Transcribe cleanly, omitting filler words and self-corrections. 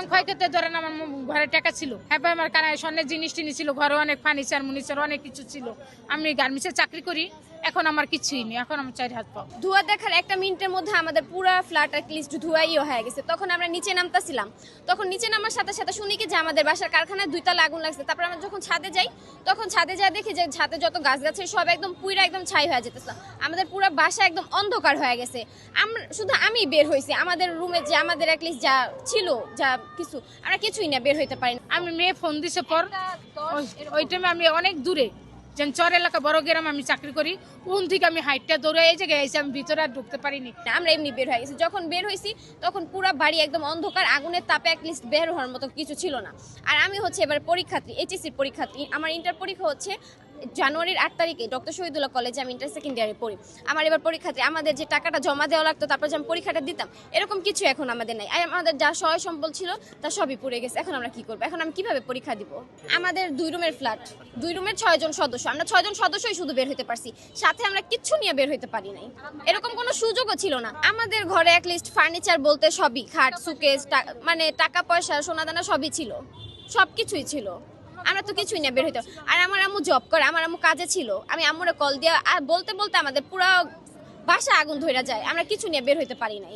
যেমন ক্ষয়ক্ষতি ধরেন আমার ঘরে টাকা ছিল, হ্যাঁ আমার কানায় স্বর্ণের জিনিস টিনিস ছিল, ঘরে অনেক ফার্নিচার মুনিচার অনেক কিছু ছিল। আমি গার্মেন্টসে চাকরি করি, এখন আমার কিছুই নেই, এখন আমার 4 হাত পা। ধোঁয়া দেখার একটা মিনিটের মধ্যে আমাদের পুরো ফ্ল্যাট লিস্ট ধোঁয়াইও হয়ে গেছে। তখন আমরা নিচে নামতাছিলাম, তখন নিচে নামার সাথে সাথে শুনি কি যে আমাদের বাসার কারখানায় 2 তলা আগুন লাগছে। তারপর আমরা যখন ছাদে যাই, তখন ছাদে যা দেখি যে ছাদে যত গাছ গাছের সব একদম পুইরা একদম ছাই হয়ে যেতেছে। আমাদের পুরো বাসা একদম অন্ধকার হয়ে গেছে। আমি বের হয়েছি, আমাদের রুমে যে আমাদের অ্যাটলিস্ট যা ছিল যা কিছু, আমরা কিছুই না বের হইতে পারি না। আমি মেয়ে ফোন দিছে পর ওই টাইমে আমি অনেক দূরে, যেন চর এলাকা বড় গ্রাম আমি চাকরি করি, উন থেকে আমি হাইটটা দৌড়ে এই জায়গায় এসে আমি ভিতরে আর ঢুকতে পারিনি। আমরা এমনি বের হয়ে গেছি। যখন বের হয়েছি তখন পুরো বাড়ি একদম অন্ধকার, আগুনের তাপে অ্যাটলিস্ট বের হওয়ার মতো কিছু ছিল না। আর আমি হচ্ছে এবার পরীক্ষার্থী, এইচএসসির পরীক্ষার্থী। আমার ইন্টার পরীক্ষা হচ্ছে জানুয়ারির 8 তারিখে ডক্টর শহীদুল্লাহ কলেজে। আমি ইন্টার সেকেন্ড ইয়ারে পড়ি। আমার এবার পরীক্ষার্থী, আমাদের যে টাকাটা জমা দেওয়া লাগতো তারপর যে আমি পরীক্ষাটা দিতাম, এরকম কিছু এখন আমাদের নাই। আমাদের যা সহায় সম্বল ছিল তা সবই পুড়ে গেছে। এখন আমরা কি করবো? এখন আমি কিভাবে পরীক্ষা দিব? আমাদের 2 রুমের ফ্ল্যাট, 2 রুমের 6 জন সদস্য। আমরা 6 জন সদস্যই শুধু বের হতে পারছি, সাথে আমরা কিচ্ছু নিয়ে বের হতে পারি নাই। এরকম কোনো সুযোগও ছিল না। আমাদের ঘরে অ্যাটলিস্ট ফার্নিচার বলতে সবই, খাট, সুকেস, মানে টাকা পয়সা সোনাদানা সবই ছিল, সবকিছুই ছিল। আমরা তো কিছুই না বের হইতো। আর আমার আম্মু জব করে, আমার আম্মু কাজে ছিল। আমি আম্মুরে কল দিয়ে আর বলতে বলতে আমাদের পুরো বাসা আগুন ধরে যায়। আমরা কিছু নিয়ে বের হইতে পারি নাই।